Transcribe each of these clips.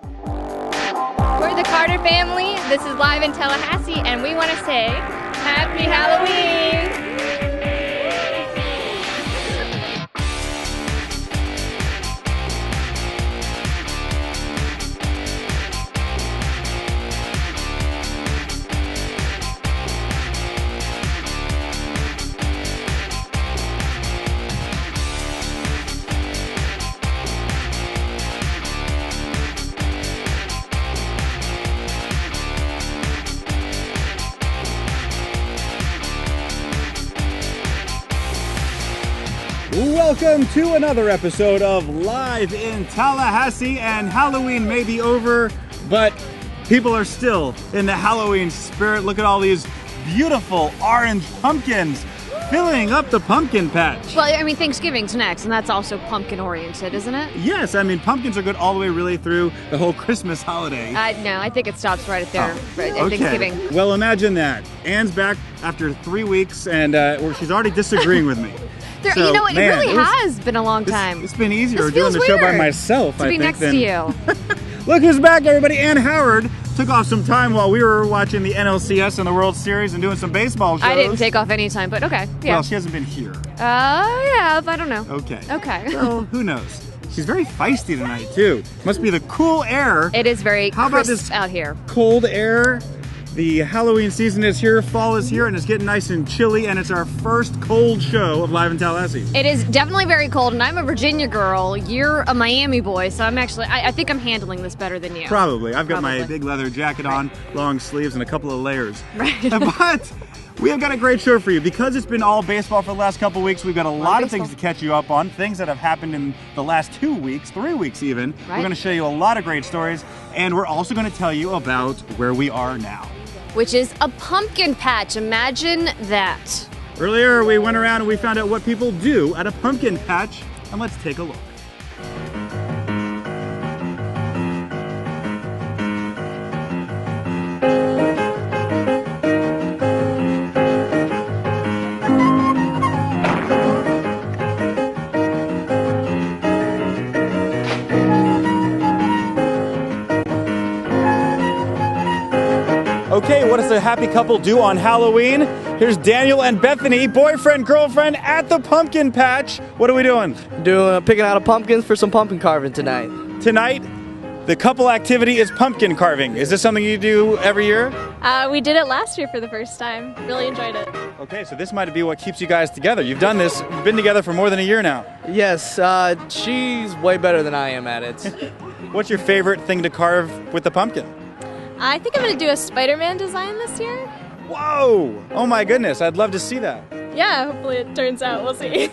We're the Carter family. This is live in Tallahassee, and we want to say Happy Halloween! Welcome to another episode of Live in Tallahassee, and Halloween may be over, but people are still in the Halloween spirit. Look at all these beautiful orange pumpkins filling up the pumpkin patch. Well, I mean, Thanksgiving's next, and that's also pumpkin-oriented, isn't it? Yes, I mean, pumpkins are good all the way really through the whole Christmas holiday. No, I think it stops right at there, right at Okay. Thanksgiving. Well, imagine that. Anne's back after 3 weeks, and she's already disagreeing with me. So, You know what? man, it really has been a long time. It's been easier This doing the feels show by weird myself, to I be think. next to you. Look who's back, everybody. Ann Howard took off some time while we were watching the NLCS and the World Series and doing some baseball shows. I didn't take off any time, but okay. Yeah. Well, she hasn't been here. Yeah, I don't know. Okay. Okay. Well, who knows? She's very feisty tonight, too. Must be the cool air. It is very How about crisp this out here. Cold air. The Halloween season is here, fall is here, and it's getting nice and chilly, and it's our first cold show of Live in Tallahassee. It is definitely very cold, and I'm a Virginia girl. You're a Miami boy, so I think I'm handling this better than you. Probably. I've got my Probably. big leather jacket on, long sleeves, and a couple of layers. Right. But we have got a great show for you. Because it's been all baseball for the last couple of weeks, we've got a lot of things to catch you up on, things that have happened in the last 2 weeks, 3 weeks even. Right. We're going to show you a lot of great stories, and we're also going to tell you about where we are now. Which is a pumpkin patch. Imagine that. Earlier, we went around and we found out what people do at a pumpkin patch, and let's take a look. Okay, what does a happy couple do on Halloween? Here's Daniel and Bethany, boyfriend, girlfriend, at the pumpkin patch. What are we doing? Picking out pumpkins for some pumpkin carving tonight. Tonight, the couple activity is pumpkin carving. Is this something you do every year? We did it last year for the first time. Really enjoyed it. Okay, so this might be what keeps you guys together. You've done this, you've been together for more than a year now. Yes, she's way better than I am at it. What's your favorite thing to carve with the pumpkin? I think I'm going to do a Spider-Man design this year. Whoa! Oh my goodness, I'd love to see that. Yeah, hopefully it turns out. We'll see.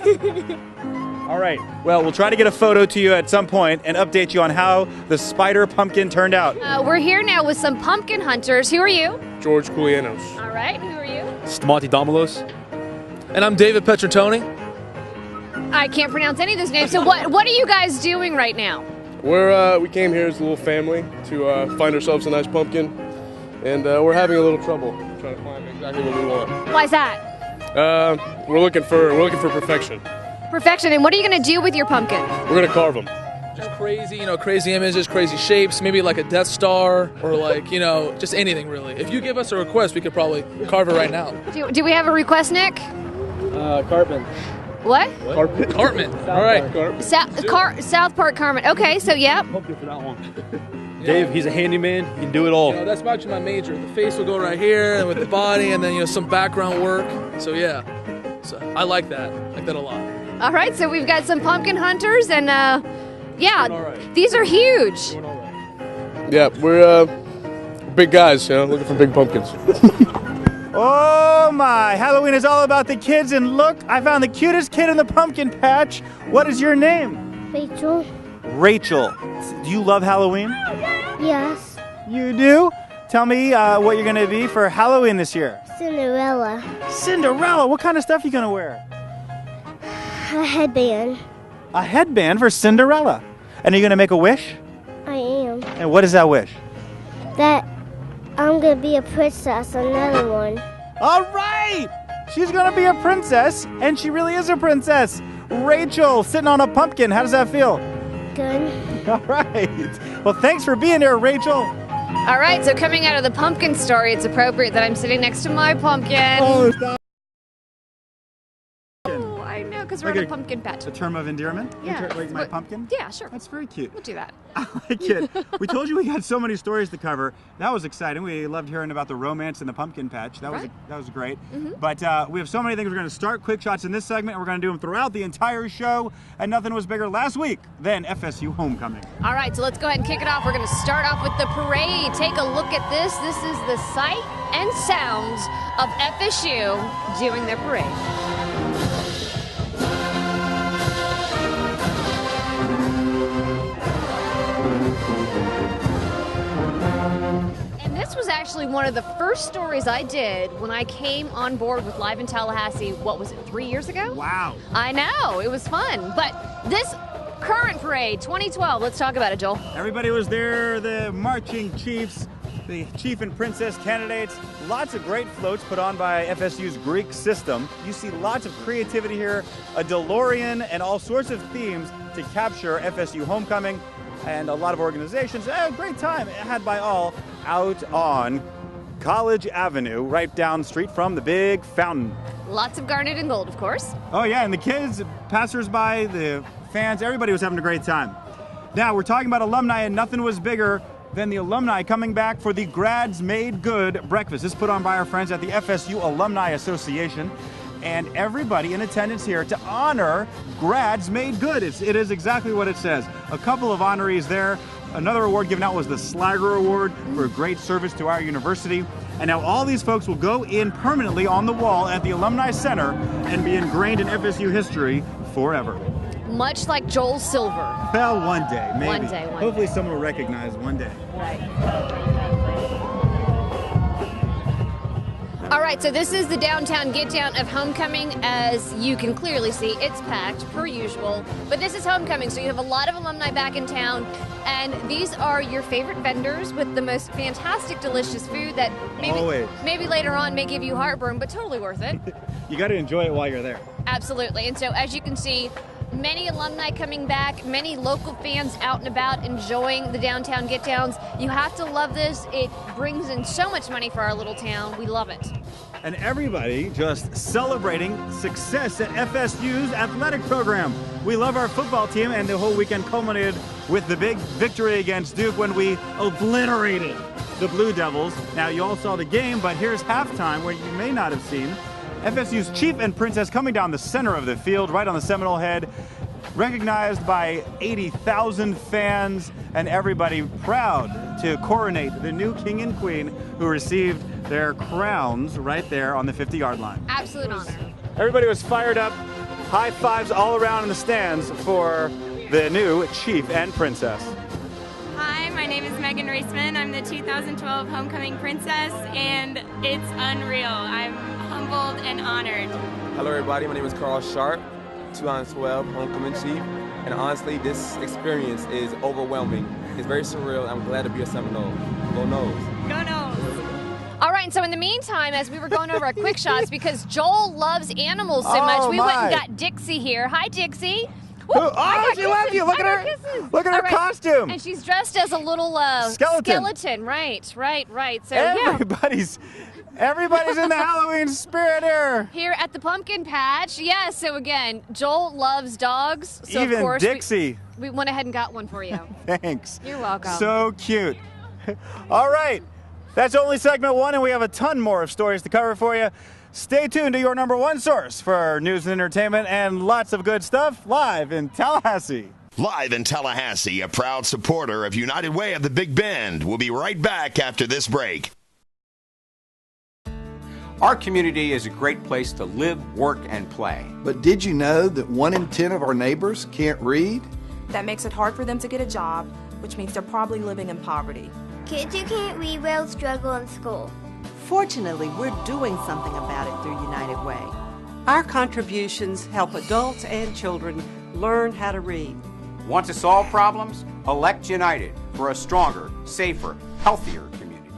All right, well, we'll try to get a photo to you at some point and update you on how the spider pumpkin turned out. We're here now with some pumpkin hunters. Who are you? George Koulianos. All right, who are you? Stamati Domilos. And I'm David Petratoni. I can't pronounce any of those names. So what are you guys doing right now? We came here as a little family to find ourselves a nice pumpkin, and we're having a little trouble trying to find exactly what we want. Why's that? We're looking for perfection. Perfection. And what are you going to do with your pumpkin? We're gonna carve them. Just crazy, crazy images, crazy shapes, maybe like a Death Star or like, just anything really. If you give us a request, we could probably carve it right now. Do we have a request, Nick? Carpet. What? Cartman. All right. South Park Carmen. Okay, so yep. Pumpkin for that one. Dave, he's a handyman. He can do it all. That's actually my major. The face will go right here and with the body and then, some background work. So yeah. So I like that. I like that a lot. All right, so we've got some pumpkin hunters and right. these are huge. Yeah, we're big guys, looking for big pumpkins. Oh my, Halloween is all about the kids, and look, I found the cutest kid in the pumpkin patch. What is your name? Rachel. Rachel. Do you love Halloween? Yes. You do? Tell me what you're going to be for Halloween this year. Cinderella. Cinderella? What kind of stuff are you going to wear? A headband. A headband for Cinderella. And are you going to make a wish? I am. And what is that wish? That I'm gonna be a princess, another one. All right! She's going to be a princess, and she really is a princess. Rachel, sitting on a pumpkin. How does that feel? Good. All right. Well, thanks for being here, Rachel. All right, so coming out of the pumpkin story, it's appropriate that I'm sitting next to my pumpkin. Oh, stop. Oh, I know, because we're at a pumpkin patch. A term of endearment? Yeah. Like my pumpkin? Yeah, sure. That's very cute. We'll do that. I like it. We told you we got so many stories to cover. That was exciting. We loved hearing about the romance in the pumpkin patch. That was great. But we have so many things. We're going to start quick shots in this segment. We're going to do them throughout the entire show. And nothing was bigger last week than FSU homecoming. All right, so let's go ahead and kick it off. We're going to start off with the parade. Take a look at this. This is the sight and sounds of FSU doing their parade. This was actually one of the first stories I did when I came on board with Live in Tallahassee, what was it, 3 years ago? Wow. I know, it was fun. But this current parade, 2012, let's talk about it, Joel. Everybody was there, the marching chiefs, the chief and princess candidates, lots of great floats put on by FSU's Greek system. You see lots of creativity here, a DeLorean and all sorts of themes to capture FSU homecoming. And a lot of organizations, a great time had by all out on College Avenue, right down the street from the big fountain. Lots of garnet and gold, of course. Oh yeah, and the kids, passersby, the fans, everybody was having a great time. Now we're talking about alumni, and nothing was bigger than the alumni coming back for the Grads Made Good breakfast. This is put on by our friends at the FSU Alumni Association. And everybody in attendance here to honor Grads Made Good. It is exactly what it says. A couple of honorees there. Another award given out was the Slager Award for great service to our university. And now all these folks will go in permanently on the wall at the Alumni Center and be ingrained in FSU history forever. Much like Joel Silver. Well, one day, maybe. One day. Hopefully someone will recognize one day. Right. All right, so this is the downtown get down of homecoming. As you can clearly see, it's packed per usual, but this is homecoming, so you have a lot of alumni back in town, and these are your favorite vendors with the most fantastic, delicious food that maybe later on may give you heartburn, but totally worth it. You got to enjoy it while you're there. Absolutely, and so as you can see, many alumni coming back, many local fans out and about enjoying the downtown get-downs. You have to love this. It brings in so much money for our little town. We love it. And everybody just celebrating success at FSU's athletic program. We love our football team, and the whole weekend culminated with the big victory against Duke when we obliterated the Blue Devils. Now, you all saw the game, but here's halftime where you may not have seen FSU's chief and princess coming down the center of the field, right on the Seminole head, recognized by 80,000 fans, and everybody proud to coronate the new king and queen who received their crowns right there on the 50-yard line. Absolute honor. Everybody was fired up, high fives all around in the stands for the new chief and princess. Hi, my name is Megan Reisman. I'm the 2012 Homecoming Princess, and it's unreal. I'm humbled and honored. Hello everybody, my name is Carl Sharp, 2012 Homecoming Chief, and honestly this experience is overwhelming. It's very surreal. I'm glad to be a Seminole. Go Noles. Go Noles. All right, so in the meantime, as we were going over our quick shots, because Joel loves animals so much, we went and got Dixie here. Hi, Dixie. Woo, she loves you. Look at her. Kisses. Look at her costume. And she's dressed as a little skeleton. Right. So Everybody's in the Halloween spirit here. Here at the pumpkin patch. Yeah, so again, Joel loves dogs. So even of course Dixie. We went ahead and got one for you. Thanks. You're welcome. So cute. All right. That's only segment one, and we have a ton more of stories to cover for you. Stay tuned to your number one source for news and entertainment and lots of good stuff live in Tallahassee. Live in Tallahassee, a proud supporter of United Way of the Big Bend. We'll be right back after this break. Our community is a great place to live, work, and play. But did you know that 1 in 10 of our neighbors can't read? That makes it hard for them to get a job, which means they're probably living in poverty. Kids who can't read will struggle in school. Fortunately, we're doing something about it through United Way. Our contributions help adults and children learn how to read. Want to solve problems? Elect United for a stronger, safer, healthier community.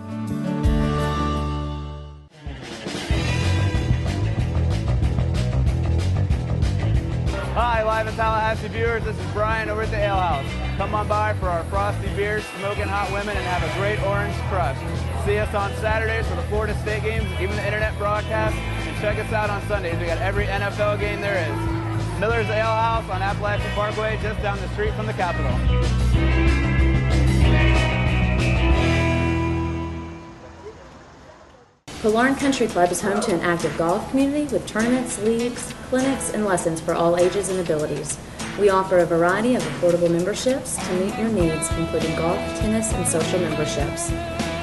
Hi, live in Tallahassee viewers, this is Brian over at the Ale House. Come on by for our frosty beers, smoking hot women, and have a great orange crush. See us on Saturdays for the Florida State games, even the internet broadcast, and check us out on Sundays. We got every NFL game there is. Miller's Ale House on Appalachian Parkway, just down the street from the Capitol. Killearn Country Club is home to an active golf community with tournaments, leagues, clinics, and lessons for all ages and abilities. We offer a variety of affordable memberships to meet your needs, including golf, tennis, and social memberships.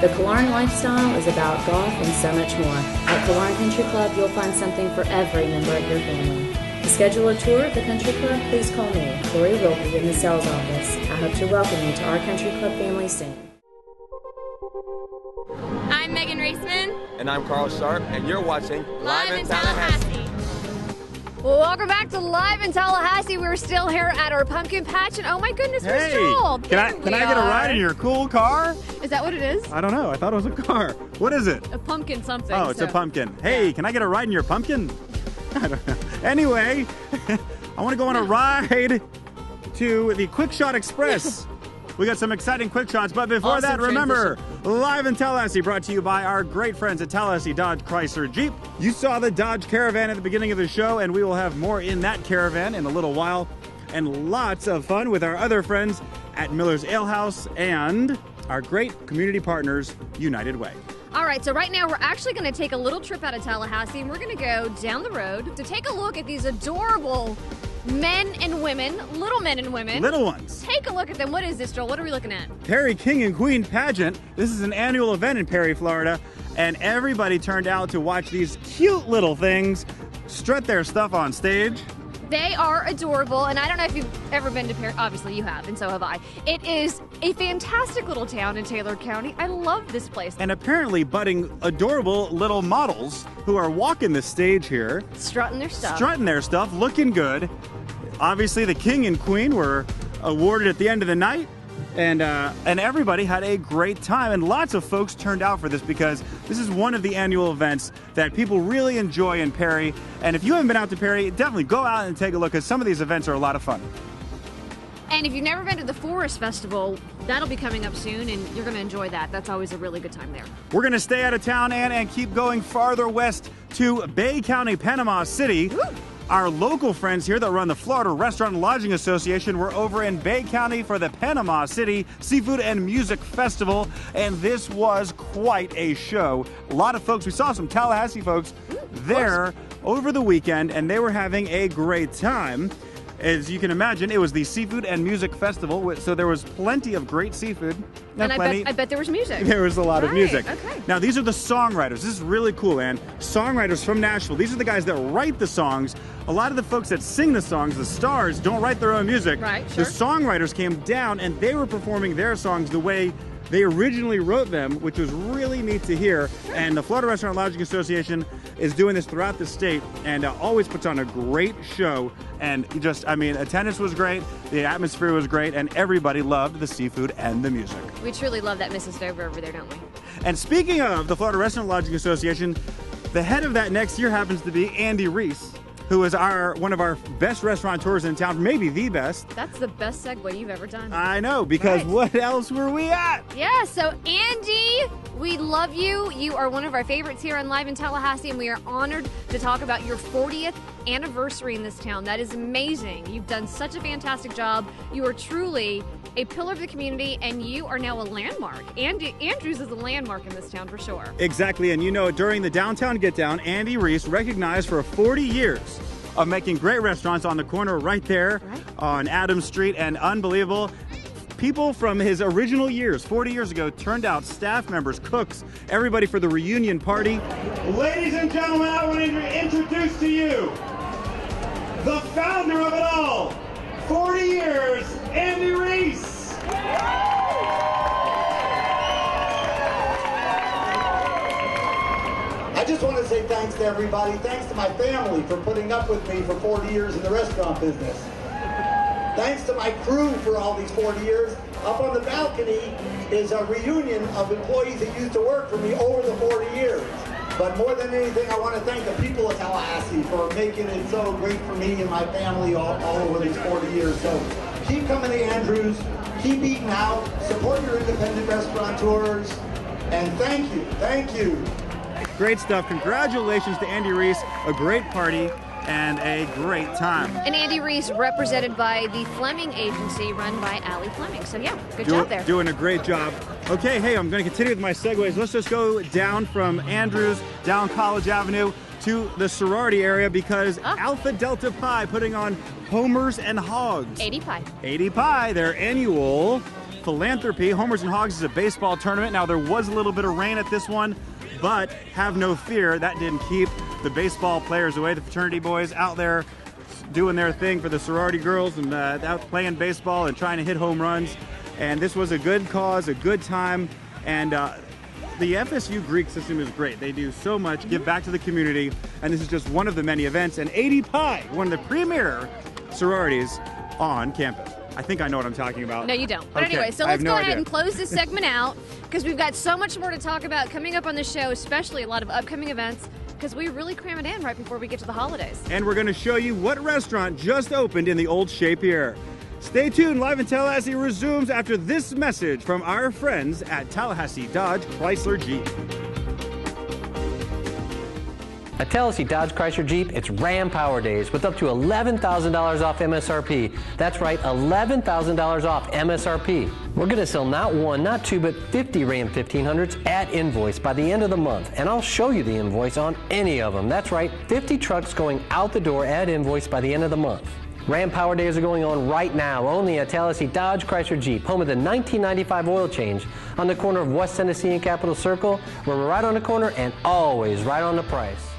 The Killearn lifestyle is about golf and so much more. At Killearn Country Club, you'll find something for every member of your family. To schedule a tour of the country club, please call me, Lori Wilkie, in the sales office. I hope to welcome you to our country club family soon. I'm Megan Reisman. And I'm Carl Sharp, and you're watching Live in Tallahassee. Well, welcome back to Live in Tallahassee. We're still here at our pumpkin patch, and oh my goodness, we're Joel. Can I get a ride in your cool car? Is that what it is? I don't know. I thought it was a car. What is it? A pumpkin something. Oh, it's a pumpkin. Hey, can I get a ride in your pumpkin? I don't know. Anyway, I want to go on a ride to the Quick Shot Express. We got some exciting quick shots, but before that, remember, Live in Tallahassee brought to you by our great friends at Tallahassee Dodge Chrysler Jeep. You saw the Dodge Caravan at the beginning of the show, and we will have more in that Caravan in a little while, and lots of fun with our other friends at Miller's Ale House and our great community partners, United Way. All right, so right now we're actually going to take a little trip out of Tallahassee, and we're going to go down the road to take a look at these adorable men and women, little men and women. Little ones. Take a look at them. What is this, Joel? What are we looking at? Perry King and Queen Pageant. This is an annual event in Perry, Florida, and everybody turned out to watch these cute little things strut their stuff on stage. They are adorable, and I don't know if you've ever been to Perry. Obviously, you have, and so have I. It is a fantastic little town in Taylor County. I love this place. And apparently budding adorable little models who are walking the stage here. Strutting their stuff. Strutting their stuff, looking good. Obviously, the king and queen were awarded at the end of the night, and everybody had a great time. And lots of folks turned out for this because this is one of the annual events that people really enjoy in Perry. And if you haven't been out to Perry, definitely go out and take a look, because some of these events are a lot of fun. And if you've never been to the Forest Festival, that'll be coming up soon, and you're going to enjoy that. That's always a really good time there. We're going to stay out of town and keep going farther west to Bay County, Panama City. Woo! Our local friends here that run the Florida Restaurant and Lodging Association were over in Bay County for the Panama City Seafood and Music Festival, and this was quite a show. A lot of folks, we saw some Tallahassee folks there over the weekend, and they were having a great time. As you can imagine, it was the Seafood and Music Festival, so there was plenty of great seafood. And I bet there was music. There was a lot of music. Okay. Now, these are the songwriters. This is really cool, man. Songwriters from Nashville. These are the guys that write the songs. A lot of the folks that sing the songs, the stars, don't write their own music. Right, sure. The songwriters came down, and they were performing their songs the way they originally wrote them, which was really neat to hear. Sure. And the Florida Restaurant and Lodging Association is doing this throughout the state, and always puts on a great show. And just, I mean, attendance was great, the atmosphere was great, and everybody loved the seafood and the music. We truly love that Mrs. Stover over there, don't we? And speaking of the Florida Restaurant and Lodging Association, the head of that next year happens to be Andy Reese, who is one of our best restaurateurs in town, maybe the best. That's the best segue you've ever done. I know, because what else were we at? Yeah, so Andy, we love you. You are one of our favorites here on Live in Tallahassee, and we are honored to talk about your 40th anniversary in this town. That is amazing. You've done such a fantastic job. You are truly a pillar of the community, and you are now a landmark. Andrews is a landmark in this town for sure. Exactly, and you know, during the Downtown Get Down, Andy Reese recognized for 40 years of making great restaurants on the corner right there on Adams Street, and unbelievable. People from his original years, 40 years ago, turned out staff members, cooks, everybody for the reunion party. Ladies and gentlemen, I want to introduce to you the founder of it all, 40 years, Andy Reese. I just want to say thanks to everybody. Thanks to my family for putting up with me for 40 years in the restaurant business. Thanks to my crew for all these 40 years. Up on the balcony is a reunion of employees that used to work for me over the 40 years. But more than anything, I want to thank the people of Tallahassee for making it so great for me and my family all over these 40 years. So keep coming to Andrews, keep eating out, support your independent restaurateurs, and thank you, thank you. Great stuff. Congratulations to Andy Reese. A great party and a great time. And Andy Reese represented by the Fleming Agency run by Allie Fleming. So yeah, good job there. Doing a great job. Okay, hey, I'm going to continue with my segues. Let's just go down from Andrews, down College Avenue to the sorority area because Alpha Delta Pi putting on Homers and Hogs. 80 Pi. 80 Pi, their annual philanthropy. Homers and Hogs is a baseball tournament. Now, there was a little bit of rain at this one, but have no fear, that didn't keep the baseball players away. The fraternity boys out there doing their thing for the sorority girls and out playing baseball and trying to hit home runs. And this was a good cause, a good time. And the FSU Greek system is great. They do so much, give back to the community. And this is just one of the many events. And 80 Pi, one of the premier sororities on campus. I think I know what I'm talking about. No, you don't. But okay. anyway, so I let's have no go idea. ahead and close this segment out because we've got so much more to talk about coming up on the show, especially a lot of upcoming events because we really cram it in right before we get to the holidays. And we're going to show you what restaurant just opened in the old Shape here. Stay tuned. Live in Tallahassee resumes after this message from our friends at Tallahassee Dodge Chrysler Jeep. At Tallahassee Dodge Chrysler Jeep, it's Ram Power Days with up to $11,000 off MSRP. That's right, $11,000 off MSRP. We're going to sell not one, not two, but 50 Ram 1500s at invoice by the end of the month. And I'll show you the invoice on any of them. That's right, 50 trucks going out the door at invoice by the end of the month. Ram Power Days are going on right now, only at Tallahassee Dodge Chrysler Jeep, home of the 1995 oil change on the corner of West Tennessee and Capitol Circle, where we're right on the corner and always right on the price.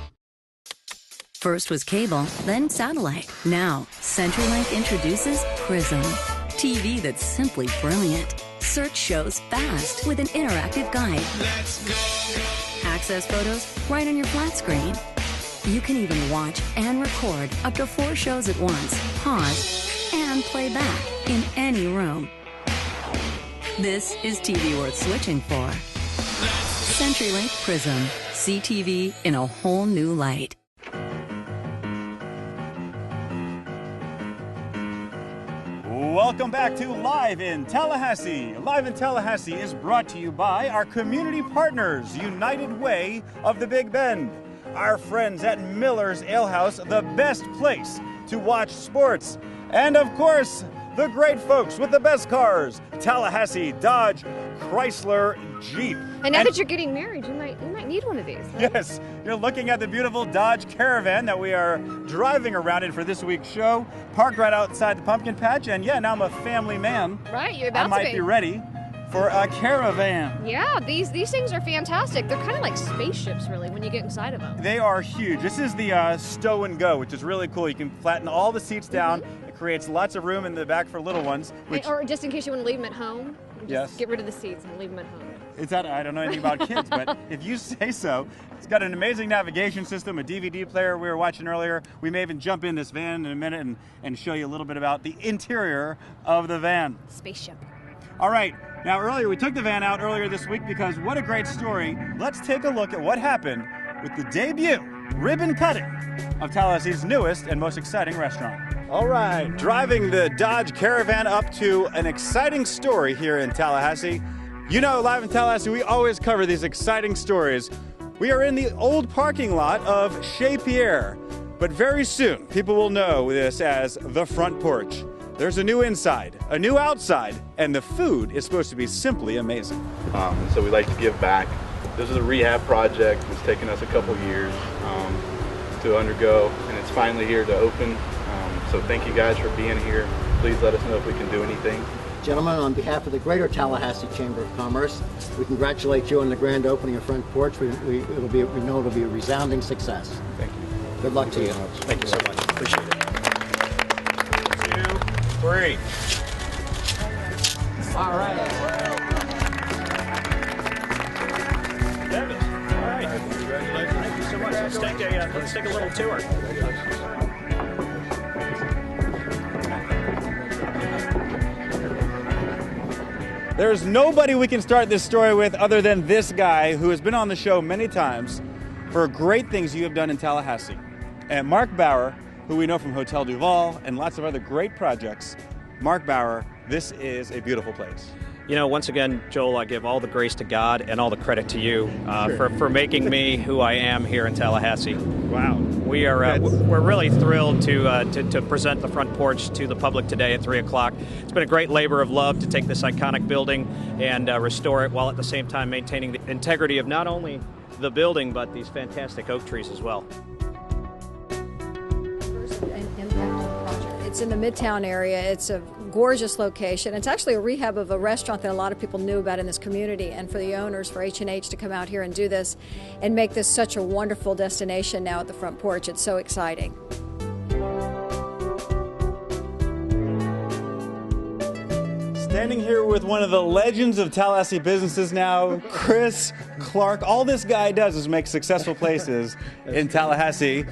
First was cable, then satellite. Now, CenturyLink introduces Prism. TV that's simply brilliant. Search shows fast with an interactive guide. Let's go. Access photos right on your flat screen. You can even watch and record up to 4 shows at once, pause, and play back in any room. This is TV worth switching for. CenturyLink Prism. See TV in a whole new light. Welcome back to Live in Tallahassee. Live in Tallahassee is brought to you by our community partners, United Way of the Big Bend. Our friends at Miller's Ale House, the best place to watch sports. And of course, the great folks with the best cars, Tallahassee Dodge Chrysler Jeep. And now that you're getting married, you might need one of these. Yes, you're looking at the beautiful Dodge Caravan that we are driving around in for this week's show, parked right outside the pumpkin patch. And yeah, now I'm a family man. Right, you're about to be. I might be ready for a caravan. Yeah, these things are fantastic. They're kind of like spaceships, really, when you get inside of them. They are huge. This is the stow and go, which is really cool. You can flatten all the seats down. It creates lots of room in the back for little ones. Or just in case you want to leave them at home. Yes. Get rid of the seats and leave them at home. I don't know anything about kids, but if you say so. It's got an amazing navigation system, a DVD player we were watching earlier. We may even jump in this van in a minute and show you a little bit about the interior of the van. Spaceship. All right. Now, we took the van out earlier this week because what a great story. Let's take a look at what happened with the debut ribbon cutting of Tallahassee's newest and most exciting restaurant. All right, driving the Dodge Caravan up to an exciting story here in Tallahassee. You know, Live in Tallahassee, we always cover these exciting stories. We are in the old parking lot of Chez Pierre, but very soon people will know this as the front porch. There's a new inside, a new outside, and the food is supposed to be simply amazing. So we like to give back. This is a rehab project. It's taken us a couple years to undergo, and it's finally here to open. So thank you guys for being here. Please let us know if we can do anything. Gentlemen, on behalf of the Greater Tallahassee Chamber of Commerce, we congratulate you on the grand opening of Front Porch. We know it'll be a resounding success. Thank you. Good luck to you. Thank you so much. Appreciate it. 2, 3. All right. David. All right. Congratulations. Thank you so much. Let's take a little tour. There's nobody we can start this story with other than this guy who has been on the show many times. for great things you have done in Tallahassee. And Mark Bauer, who we know from Hotel Duval and lots of other great projects. Mark Bauer, this is a beautiful place. You know, once again, Joel, I give all the grace to God and all the credit to you for making me who I am here in Tallahassee. Wow. We are we're really thrilled to present the front porch to the public today at 3 o'clock. It's been a great labor of love to take this iconic building and restore it while at the same time maintaining the integrity of not only the building but these fantastic oak trees as well. It's in the Midtown area. It's a gorgeous location. It's actually a rehab of a restaurant that a lot of people knew about in this community. And for the owners, for H&H to come out here and do this and make this such a wonderful destination now at the front porch, it's so exciting. Standing here with one of the legends of Tallahassee businesses now, Chris Clark. All this guy does is make successful places in Tallahassee.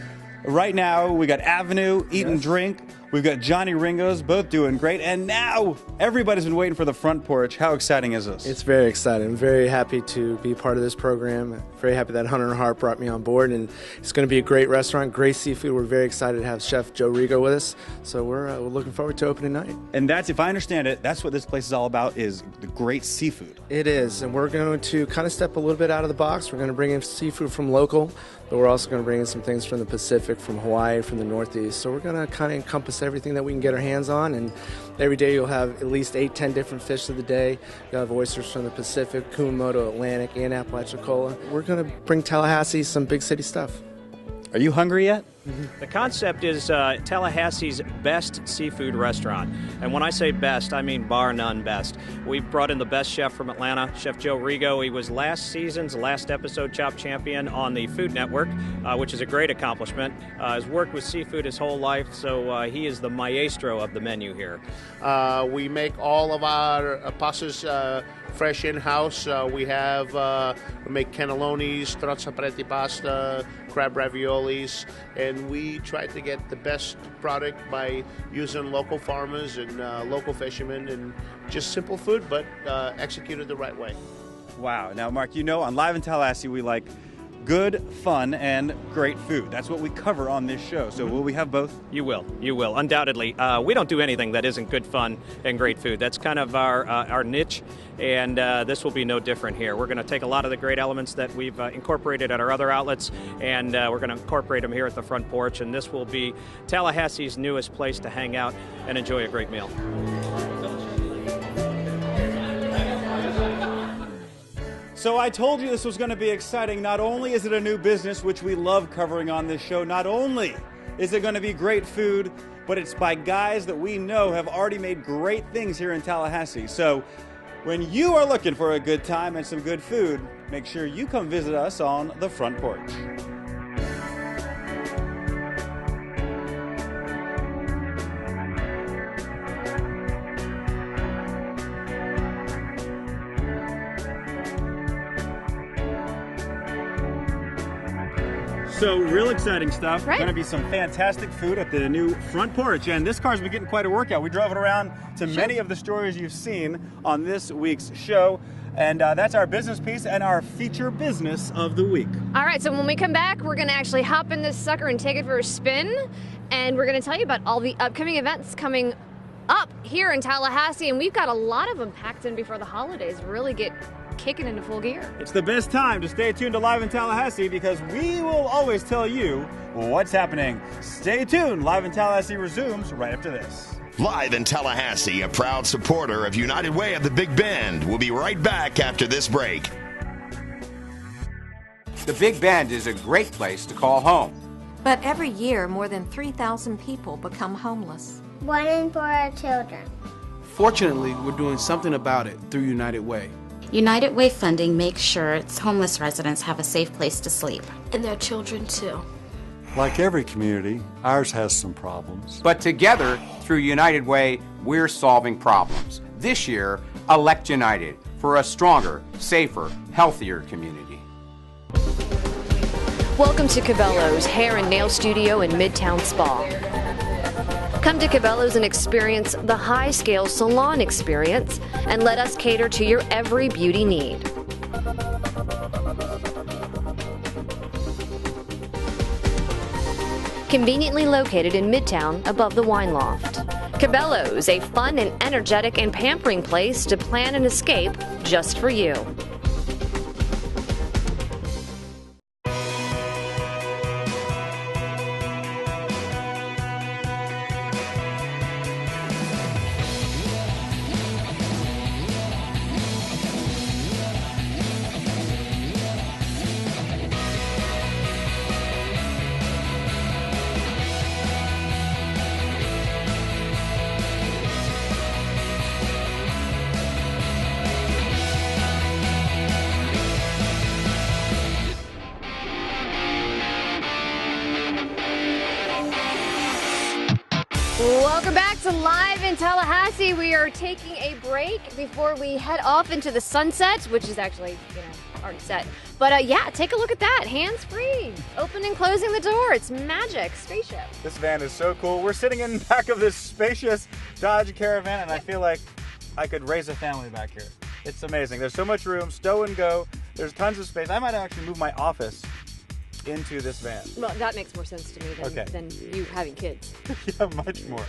Right now, we got Avenue, Eat and Drink. We've got Johnny Ringo's, both doing great. And now, everybody's been waiting for the front porch. How exciting is this? It's very exciting. I'm very happy to be part of this program. Very happy that Hunter & Hart brought me on board. And it's going to be a great restaurant, great seafood. We're very excited to have Chef Joe Rigo with us. So we're looking forward to opening night. And that's, if I understand it, that's what this place is all about, is the great seafood. It is. And we're going to kind of step a little bit out of the box. We're going to bring in seafood from local, but we're also going to bring in some things from the Pacific, from Hawaii, from the Northeast. So we're going to kind of encompass everything that we can get our hands on, and every day you'll have at least 8-10 different fish of the day. You'll have oysters from the Pacific, Kumamoto, Atlantic, and Apalachicola. We're going to bring Tallahassee some big city stuff. Are you hungry yet? The concept is Tallahassee's best seafood restaurant. And when I say best, I mean bar none best. We've brought in the best chef from Atlanta, Chef Joe Rigo. He was last season's last episode Chop Champion on the Food Network, which is a great accomplishment. Has worked with seafood his whole life, so he is the maestro of the menu here. We make all of our pastas fresh in-house. We make cannellonis, trozza pasta, crab raviolis, and we try to get the best product by using local farmers and local fishermen, and just simple food, but executed the right way. Wow. Now, Mark, you know, on Live in Tallahassee, we like good, fun, and great food. That's what we cover on this show. So will we have both? You will. You will. Undoubtedly. We don't do anything that isn't good fun and great food. That's kind of our niche, and this will be no different here. We're going to take a lot of the great elements that we've incorporated at our other outlets, and we're going to incorporate them here at the front porch, and this will be Tallahassee's newest place to hang out and enjoy a great meal. So I told you this was going to be exciting. Not only is it a new business, which we love covering on this show, not only is it going to be great food, but it's by guys that we know have already made great things here in Tallahassee. So when you are looking for a good time and some good food, make sure you come visit us on the front porch. So real exciting stuff. Right. Going to be some fantastic food at the new front porch. And this car's been getting quite a workout. We drove it around to many of the stores you've seen on this week's show. And that's our business piece and our feature business of the week. All right, so when we come back, we're going to actually hop in this sucker and take it for a spin. And we're going to tell you about all the upcoming events coming up here in Tallahassee. And we've got a lot of them packed in before the holidays really get kicking into full gear. It's the best time to stay tuned to Live in Tallahassee, because we will always tell you what's happening. Stay tuned. Live in Tallahassee resumes right after this. Live in Tallahassee, a proud supporter of United Way of the Big Bend. We'll be right back after this break. The Big Bend is a great place to call home. But every year, more than 3,000 people become homeless. 1 in 4 are children. Fortunately, we're doing something about it through United Way. United Way funding makes sure its homeless residents have a safe place to sleep. And their children, too. Like every community, ours has some problems. But together, through United Way, we're solving problems. This year, elect United for a stronger, safer, healthier community. Welcome to Cabela's Hair and Nail Studio in Midtown Spa. Come to Cabela's and experience the high-scale salon experience, and let us cater to your every beauty need. conveniently located in Midtown above the Wine Loft. Cabela's, a fun and energetic and pampering place to plan an escape just for you. Welcome back to Live in Tallahassee. We are taking a break before we head off into the sunset, which is actually, already set. But yeah, take a look at that. Hands-free. Opening and closing the door. It's magic. Spaceship. This van is so cool. We're sitting in the back of this spacious Dodge Caravan, and I feel like I could raise a family back here. It's amazing. There's so much room, stow and go. There's tons of space. I might actually move my office into this van. Well, that makes more sense to me than you having kids. Yeah, much more.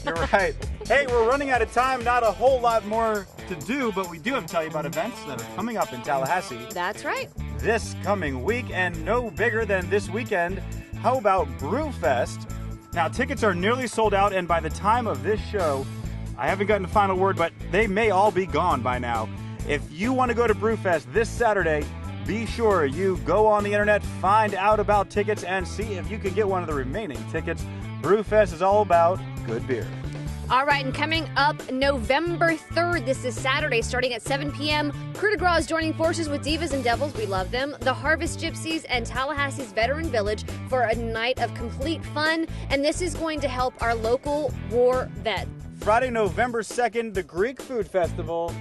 You're right. Hey, we're running out of time. Not a whole lot more to do, but we do have to tell you about events that are coming up in Tallahassee. That's right. This coming week, and no bigger than this weekend. How about Brewfest? Now, tickets are nearly sold out, and by the time of this show, I haven't gotten the final word, but they may all be gone by now. If you want to go to Brewfest this Saturday, be sure you go on the internet, find out about tickets, and see if you can get one of the remaining tickets. Brewfest is all about good beer. All right, and coming up November 3rd, this is Saturday, starting at 7 p.m., Coup de Grace is joining forces with Divas and Devils, we love them, the Harvest Gypsies, and Tallahassee's Veteran Village for a night of complete fun, and this is going to help our local war vet. Friday, November 2nd, the Greek Food Festival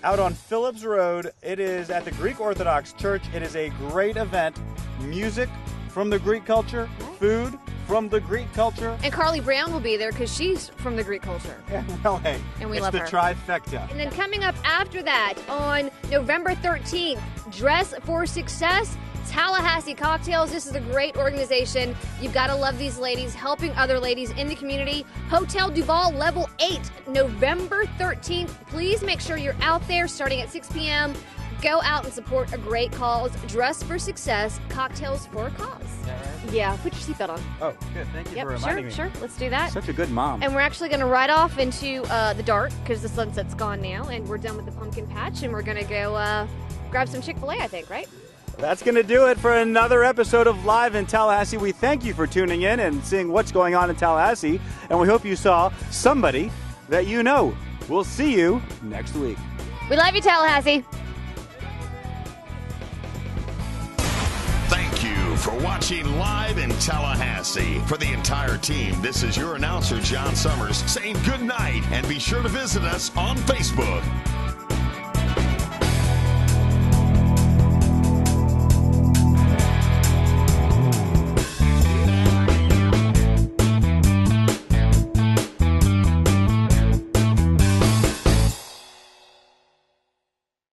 out on Phillips Road. It is at the Greek Orthodox Church. It is a great event. Music from the Greek culture, food from the Greek culture. And Carly Brown will be there because she's from the Greek culture. Yeah, well, hey, and we it's love the her. trifecta. And then coming up after that on November 13th, Dress for Success, Tallahassee Cocktails. This is a great organization. You've got to love these ladies, helping other ladies in the community. Hotel Duval Level 8, November 13th. Please make sure you're out there starting at 6 p.m. Go out and support a great cause. Dress for Success, Cocktails for a Cause. Is that right? Yeah, put your seatbelt on. Oh, good. Thank you for reminding me. Sure. Let's do that. Such a good mom. And we're actually going to ride off into the dark because the sunset's gone now, and we're done with the pumpkin patch, and we're going to go grab some Chick-fil-A, I think, right? That's going to do it for another episode of Live in Tallahassee. We thank you for tuning in and seeing what's going on in Tallahassee, and we hope you saw somebody that you know. We'll see you next week. We love you, Tallahassee. Thank you for watching Live in Tallahassee. For the entire team, this is your announcer, John Summers, saying good night, and be sure to visit us on Facebook.